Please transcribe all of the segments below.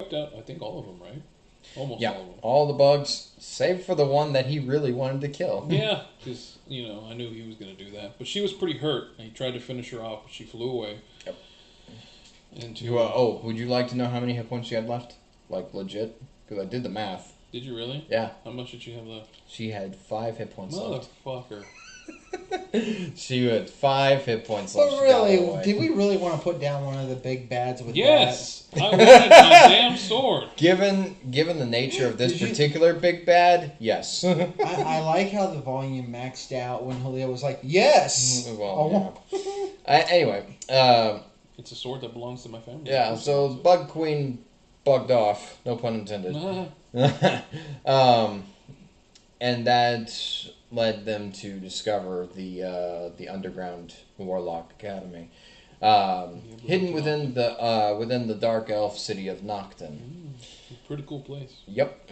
wiped out, I think, all of them, right? Almost all of them. All the bugs, save for the one that he really wanted to kill. Yeah, because, I knew he was going to do that. But she was pretty hurt. He tried to finish her off, but she flew away. Yep. Into, would you like to know how many hit points she had left? Like, legit? Because I did the math. Did you really? Yeah. How much did she have left? She had 5 hit points left. Motherfucker. She had 5 hit points left. But really, did we really want to put down one of the big bads with Yes! I wanted my damn sword. Given the nature of this particular big bad, yes. I like how the volume maxed out when Julio was like, yes! Well, anyway. It's a sword that belongs to my family. Yeah, so Bug Queen bugged off. No pun intended. And that led them to discover the underground Warlock Academy, hidden within the dark elf city of Nocton. Pretty cool place. Yep.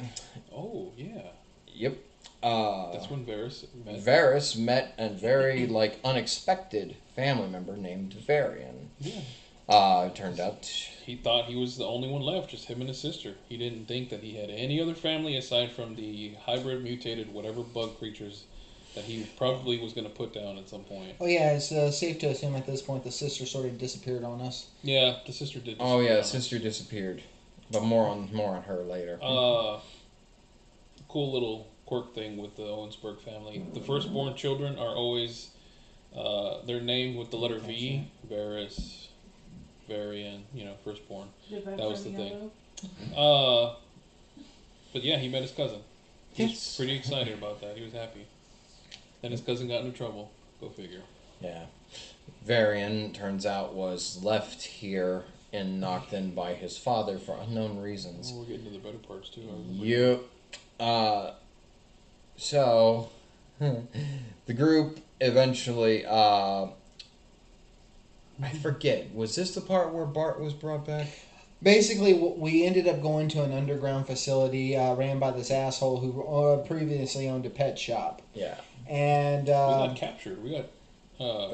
Oh yeah. Yep. That's when Varys met. Varys met a very unexpected family member named Varian. Yeah. It turned out he thought he was the only one left, just him and his sister. He didn't think that he had any other family aside from the hybrid mutated whatever bug creatures that he probably was going to put down at some point. Oh yeah, it's safe to assume at this point the sister sort of disappeared on us. Yeah, the sister did. Oh yeah, the sister disappeared, but more on her later. Cool little quirk thing with the Owensburg family. The firstborn children are always they're named with the letter V. Varys, Varian, firstborn. That was the thing. But yeah, he met his cousin. He was pretty excited about that. He was happy. Then his cousin got into trouble. Go figure. Yeah. Varian, turns out, was left here in Nocton by his father for unknown reasons. Oh, we're getting to the better parts, too. Yep. So, the group eventually, I forget, was this the part where Bart was brought back? Basically, we ended up going to an underground facility ran by this asshole who previously owned a pet shop. Yeah. And we got captured. We got.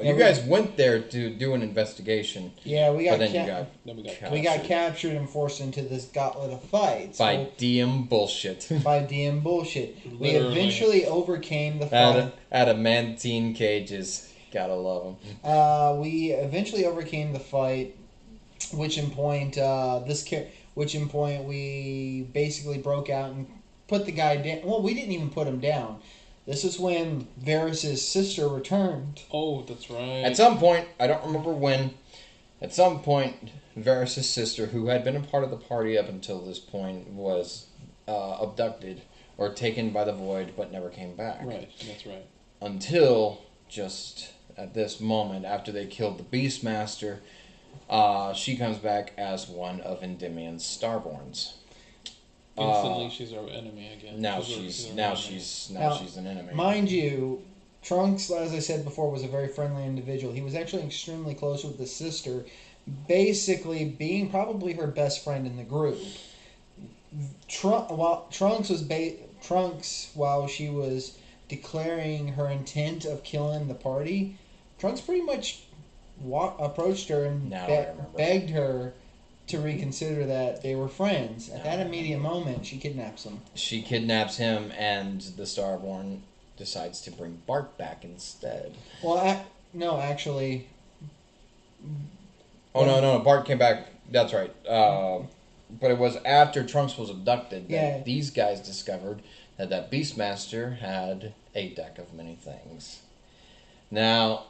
You guys went there to do an investigation. Yeah, we got. We got captured and forced into this gauntlet of fights by DM bullshit. By DM bullshit. We eventually overcame the fight. Adamantine cages. Gotta love them. We eventually overcame the fight, which in point we basically broke out and put the guy down. Well, we didn't even put him down. This is when Varys' sister returned. Oh, that's right. At some point, I don't remember when, at some point, Varys' sister, who had been a part of the party up until this point, was abducted or taken by the Void, but never came back. Right, that's right. Until just at this moment, after they killed the Beastmaster, she comes back as one of Endymion's Starborns. Instantly, she's our enemy again. Now she's an enemy. Mind you, Trunks, as I said before, was a very friendly individual. He was actually extremely close with the sister, basically being probably her best friend in the group. Trunks, while she was declaring her intent of killing the party, Trunks pretty much approached her and begged her to reconsider that they were friends. At that immediate moment, she kidnaps him. She kidnaps him, and the Starborn decides to bring Bart back instead. Well, no, actually. Oh, no, Bart came back. That's right. But it was after Trunks was abducted that these guys discovered that Beastmaster had a deck of many things. Now,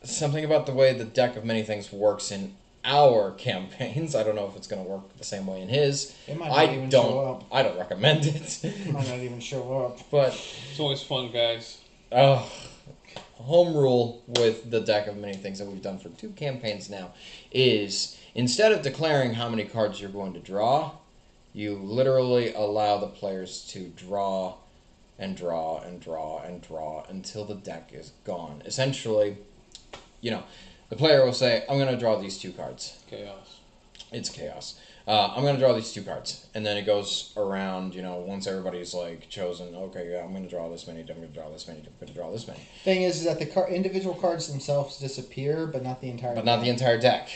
something about the way the deck of many things works in our campaigns, I don't know if it's going to work the same way in his. It might not even show up. I don't recommend it. It might not even show up. But it's always fun, guys. Home rule with the deck of many things that we've done for 2 campaigns now is instead of declaring how many cards you're going to draw, you literally allow the players to draw and draw and draw and draw until the deck is gone. Essentially, the player will say, I'm going to draw these 2 cards. Chaos. It's chaos. I'm going to draw these 2 cards. And then it goes around, once everybody's chosen, okay, yeah, I'm going to draw this many, I'm going to draw this many, I'm going to draw this many. Thing is that the individual cards themselves disappear, but not the entire deck. Not the entire deck.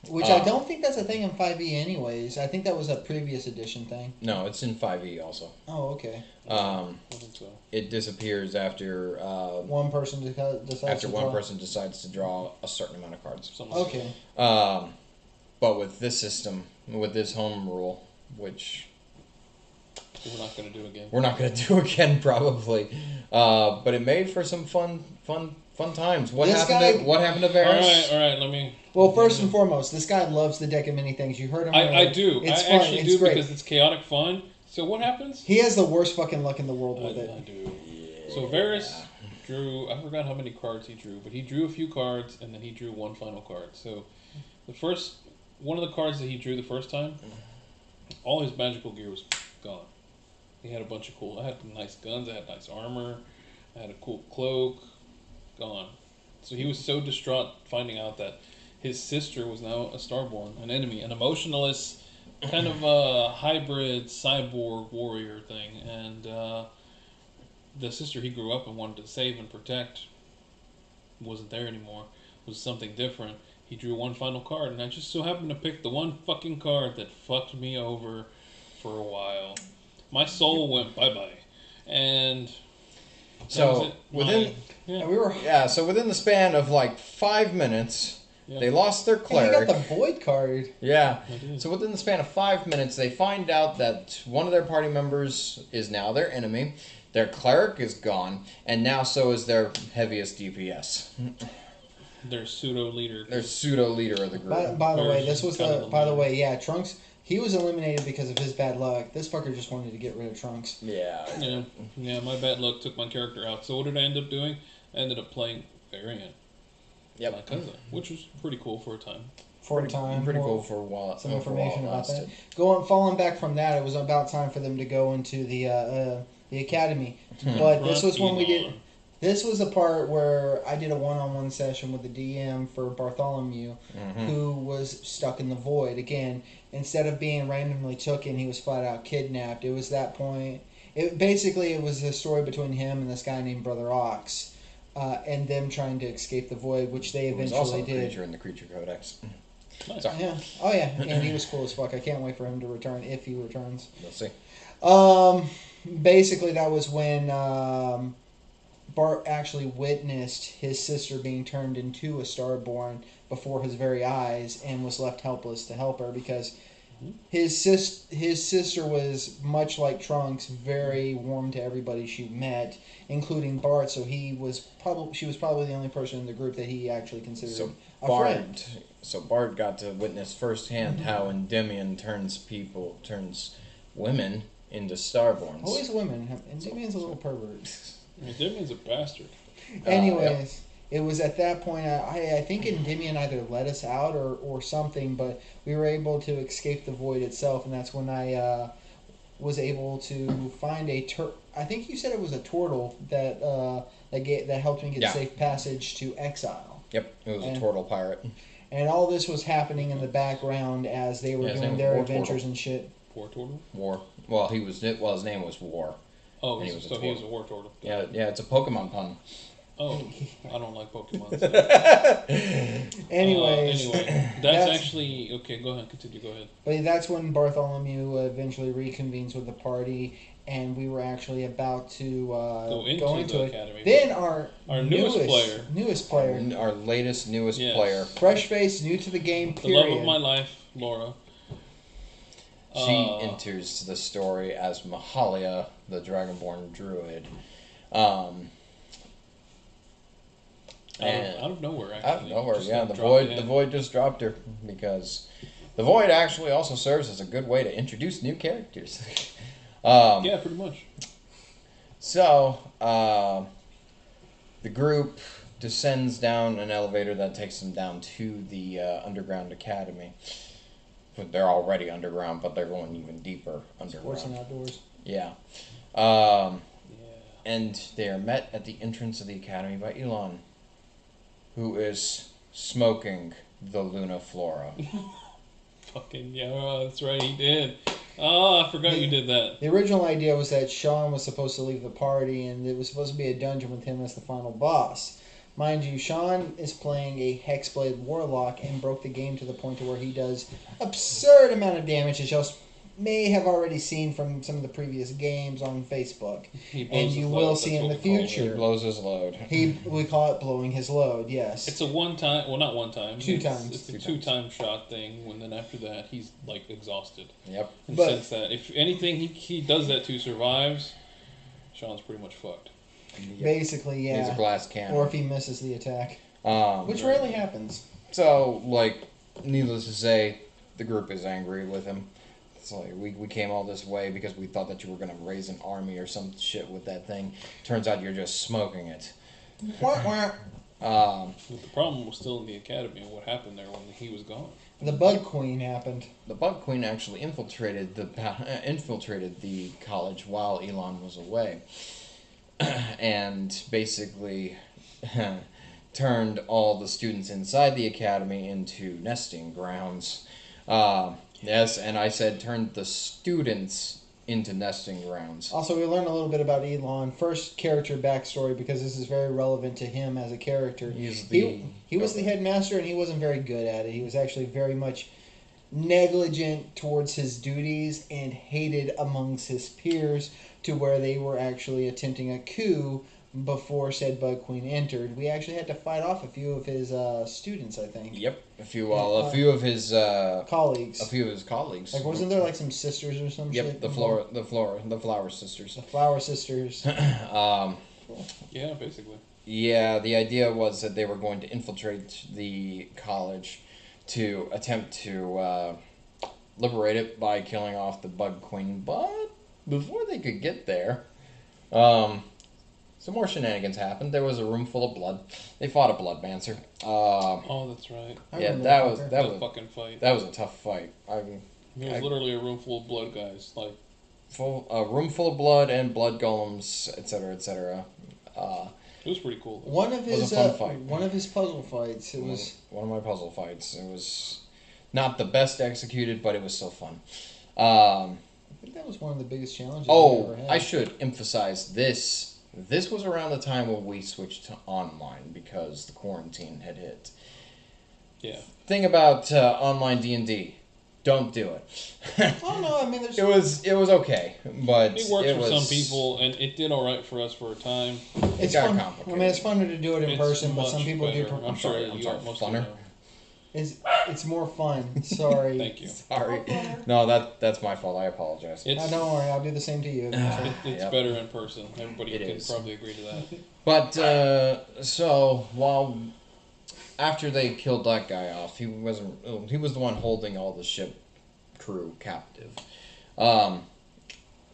Which I don't think that's a thing in 5e anyways. I think that was a previous edition thing. No, it's in 5e also. Oh, okay. I think so. It disappears after one person decides after one person decides to draw a certain amount of cards. Okay. But with this system, with this home rule, which we're not going to do again. We're not going to do again, probably. But it made for some fun times. What happened to Varys? All right. Let me. Well, first and foremost, this guy loves the deck of many things. You heard him. I do. It's I fun. actually it's do great. because it's chaotic fun. So what happens? He has the worst fucking luck in the world with it. I do. Yeah. So Varys drew. I forgot how many cards he drew, but he drew a few cards, and then he drew one final card. So the first one of the cards that he drew the first time, all his magical gear was gone. He had a bunch of cool. I had nice guns. I had nice armor. I had a cool cloak. Gone. So he was so distraught finding out that his sister was now a Starborn, an enemy, an emotionalist, kind of a hybrid cyborg warrior thing. And the sister he grew up and wanted to save and protect wasn't there anymore. Was something different. He drew one final card, and I just so happened to pick the one fucking card that fucked me over for a while. My soul went bye-bye. And so within so within the span of like 5 minutes, they lost their cleric. He got the void card. Yeah. So within the span of 5 minutes, they find out that one of their party members is now their enemy. Their cleric is gone, and now so is their heaviest DPS. Their pseudo leader. Their pseudo leader of the group. By the way, this was the. By the way, yeah, Trunks. He was eliminated because of his bad luck. This fucker just wanted to get rid of Trunks. Yeah. Yeah. My bad luck took my character out. So what did I end up doing? I ended up playing Variant. Yep. My cousin, which was pretty cool for a time. Pretty cool for a while. Some information about that. Falling back from that, it was about time for them to go into the academy. But this was when we did. This was a part where I did a one-on-one session with the DM for Bartholomew, who was stuck in the void. Again, instead of being randomly taken, he was flat out kidnapped. It was that point. It was a story between him and this guy named Brother Ox, and them trying to escape the void, which they eventually also a did. Creature in the Creature Codex. Sorry. Yeah. Oh yeah, and he was cool as fuck. I can't wait for him to return if he returns. Let's see. Basically, that was when Bart actually witnessed his sister being turned into a Starborn before his very eyes and was left helpless to help her because his sister was, much like Trunks, very warm to everybody she met, including Bart, so she was probably the only person in the group that he actually considered a friend. So Bart got to witness firsthand how Endymion turns women into Starborns. Always women. Endymion's a little pervert. Endymion's a bastard. Anyways, it was at that point, I think Endymion either let us out or something, but we were able to escape the void itself, and that's when I was able to find I think you said it was a turtle that helped me get safe passage to exile. Yep, it was a turtle pirate. And all this was happening in the background as they were doing their adventures and shit. War Turtle? War. Well, his name was War. Oh, he was a war turtle. Yeah, it's a Pokemon pun. Oh, I don't like Pokemon. Anyway, that's actually okay. Go ahead, continue. Go ahead. But that's when Bartholomew eventually reconvenes with the party, and we were actually about to go into the it. academy. Then our newest player, our latest newest player, fresh face, new to the game. Period. The love of my life, Laura. She enters the story as Mahalia, the Dragonborn druid. Out of nowhere, actually. Out of nowhere, yeah. The void just dropped her because the void actually also serves as a good way to introduce new characters. Yeah, pretty much. So, the group descends down an elevator that takes them down to the underground academy. They're already underground, but they're going even deeper underground. Sports and outdoors. Yeah. And they are met at the entrance of the academy by Elon, who is smoking the Luna Flora. Fucking yeah, that's right, he did. Oh, I forgot you did that. The original idea was that Sean was supposed to leave the party, and it was supposed to be a dungeon with him as the final boss. Mind you, Sean is playing a Hexblade Warlock and broke the game to the point to where he does absurd amount of damage, as you may have already seen from some of the previous games on Facebook. And you will see in the future. He blows his load. We call it blowing his load, yes. It's a one-time, well, not one time. Two times. It's a two-time shot thing, and then after that, he's, like, exhausted. Yep. And since that, if anything he does that to survives, Sean's pretty much fucked. Yep. Basically, yeah. He's a glass cannon. Or if he misses the attack. Which rarely happens. So, like, needless to say, the group is angry with him. It's like, we came all this way because we thought that you were going to raise an army or some shit with that thing. Turns out you're just smoking it. But the problem was still in the academy and what happened there when he was gone. The Bug Queen happened. The Bug Queen actually infiltrated the college while Elon was away. And basically turned all the students inside the academy into nesting grounds. Yes, and I said turned the students into nesting grounds. Also, we learned a little bit about Elon. First character backstory, because this is very relevant to him as a character. He was the headmaster, and he wasn't very good at it. He was actually very much negligent towards his duties and hated amongst his peers, to where they were actually attempting a coup before said Bug Queen entered. We actually had to fight off a few of his students, I think. Yep, a few of his colleagues. A few of his colleagues. Like, wasn't there like some sisters or some shit? Yep, the flower sisters. The flower sisters. Yeah, basically. Yeah, the idea was that they were going to infiltrate the college to attempt to liberate it by killing off the Bug Queen, but before they could get there, some more shenanigans happened. There was a room full of blood. They fought a bloodmancer. Oh, that's right. Yeah, that was a fucking fight. That was a tough fight. It was literally a room full of blood guys, like a room full of blood and blood golems, etc., etc. It was pretty cool. One of his puzzle fights. It was one of my puzzle fights. It was not the best executed, but it was still fun. I think that was one of the biggest challenges we ever had. I should emphasize this. This was around the time when we switched to online because the quarantine had hit. Yeah. Thing about online D&D, don't do it. Oh no, I mean it was okay, but it worked for some people, and it did all right for us for a time. It's fun. I mean, it's funner to do it in person, but some people do. I'm sorry, funner. It's more fun. Sorry. Thank you. Sorry. No, that's my fault. I apologize. Don't worry. I'll do the same to you. It's better in person. Everybody can probably agree to that. But so after they killed that guy off, he was the one holding all the ship crew captive.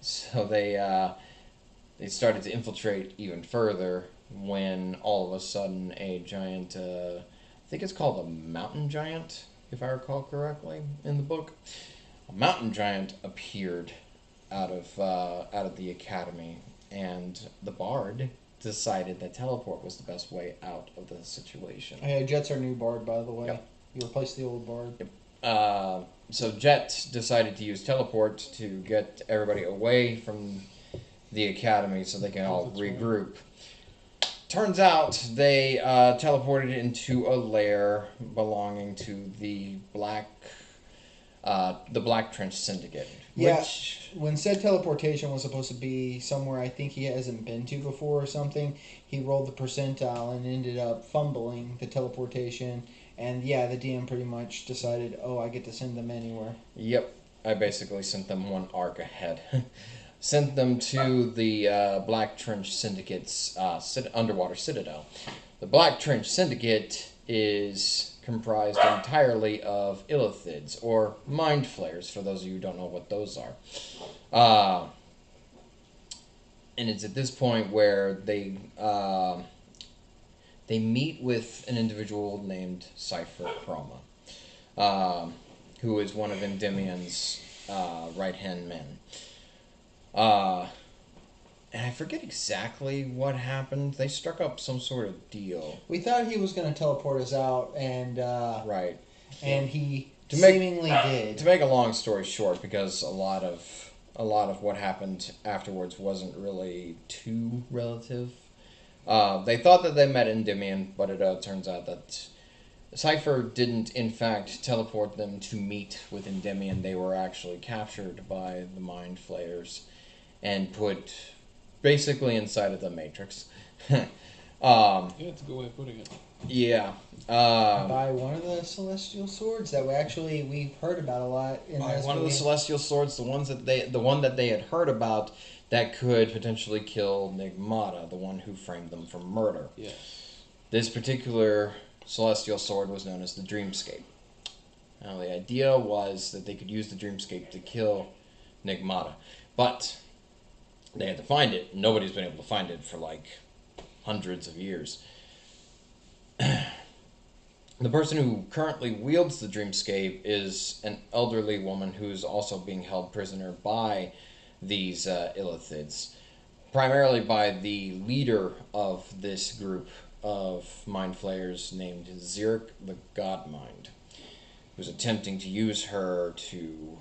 So they started to infiltrate even further when all of a sudden a giant. I think it's called a mountain giant, if I recall correctly, in the book. A mountain giant appeared out of the academy, and the bard decided that teleport was the best way out of the situation. Yeah, Jet's our new bard, by the way. Yep. You replaced the old bard. Yep. So Jet decided to use teleport to get everybody away from the academy so they can all regroup. Right. Turns out they teleported into a lair belonging to the Black Trench Syndicate. Yeah, when said teleportation was supposed to be somewhere I think he hasn't been to before or something, he rolled the percentile and ended up fumbling the teleportation. And yeah, the DM pretty much decided, I get to send them anywhere. Yep, I basically sent them one arc ahead. Sent them to the Black Trench Syndicate's underwater citadel. The Black Trench Syndicate is comprised entirely of illithids, or mind flayers, for those of you who don't know what those are. And it's at this point where they meet with an individual named Cypher Chroma, who is one of Endymion's right-hand men. And I forget exactly what happened. They struck up some sort of deal. We thought he was going to teleport us out, and right, and he seemingly did. To make a long story short, because a lot of what happened afterwards wasn't really too relative. They thought that they met Endymion, but it turns out that Cypher didn't, in fact, teleport them to meet with Endymion. They were actually captured by the Mind Flayers and put basically inside of the Matrix. Yeah, it's a good way of putting it. Yeah. By one of the Celestial Swords that we've heard about a lot. By one of the Celestial Swords, the one that they had heard about that could potentially kill Nigmata, the one who framed them for murder. Yes. This particular Celestial Sword was known as the Dreamscape. Now, the idea was that they could use the Dreamscape to kill Nigmata, but they had to find it. Nobody's been able to find it for like hundreds of years. The person who currently wields the Dreamscape is an elderly woman who's also being held prisoner by these Illithids, primarily by the leader of this group of Mind Flayers named Zirk the Godmind, who's attempting to use her to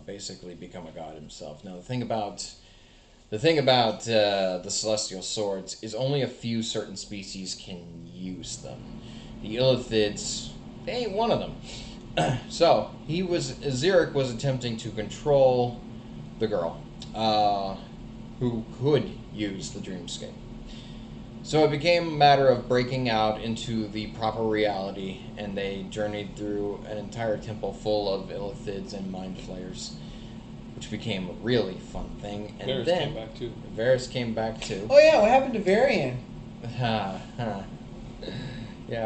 basically become a god himself. Now, the thing about the Celestial Swords is only a few certain species can use them. The Illithids, they ain't one of them. So, Zirk was attempting to control the girl, who could use the Dreamscape. So it became a matter of breaking out into the proper reality, and they journeyed through an entire temple full of Illithids and Mind Flayers, which became a really fun thing. And Varys then came back too. Varys came back too. Oh yeah, what happened to Varian? Yeah,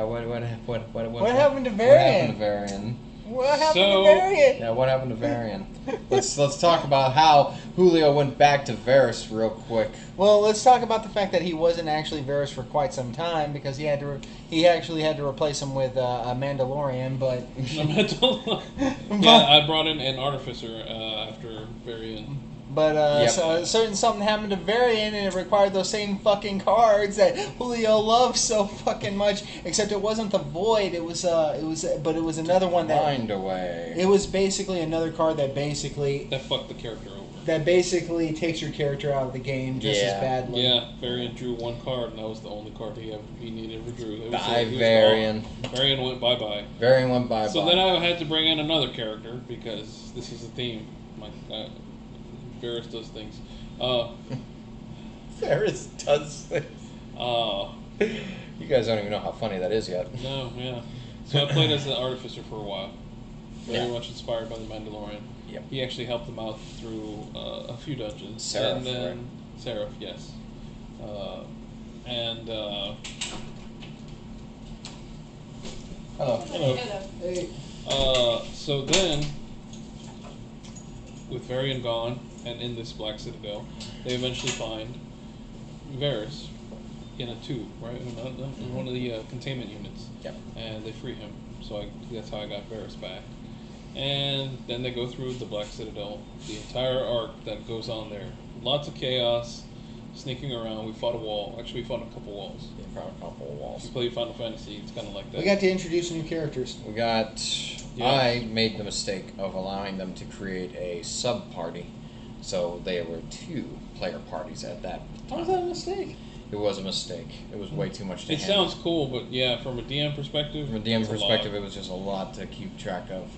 what happened to Varian? What happened to Varian? What happened to Varian? Yeah, what happened to Varian? let's talk about how Julio went back to Varys real quick. Well, let's talk about the fact that he wasn't actually Varys for quite some time because he actually had to replace him with a Mandalorian, but yeah, I brought in an artificer after Varian. But something happened to Varian, and it required those same fucking cards that Julio loves so fucking much. Except it wasn't the Void. It was another one that Mind Away. It was basically another card that fucked the character over. That basically takes your character out of the game just as badly. Yeah, Varian drew one card, and that was the only card he ever drew. Bye, Varian. Varian went bye-bye. Varian went bye-bye. So then I had to bring in another character, because this is a theme. Varys does things. Varys does things. You guys don't even know how funny that is yet. No, yeah. So I played as an artificer for a while. Very much inspired by the Mandalorian. Yep. He actually helped them out through a few dungeons. Seraph, and then, right? Seraph, yes. Hello. Hello. Hey. So then, with Varian gone, and in this Black Citadel, they eventually find Varys in a tube, right? In one of the containment units. Yep. And they free him. So that's how I got Varys back. And then they go through the Black Citadel, the entire arc that goes on there. Lots of chaos, sneaking around. We fought a wall. Actually, we fought a couple walls. We fought a couple of walls. If you play Final Fantasy, it's kind of like that. We got to introduce new characters. I made the mistake of allowing them to create a sub-party. So there were 2 player parties at that time. How was that a mistake? It was a mistake. It was way too much to It handle. sounds cool, but yeah, from a DM perspective, From a DM perspective, it was just a lot to keep track of.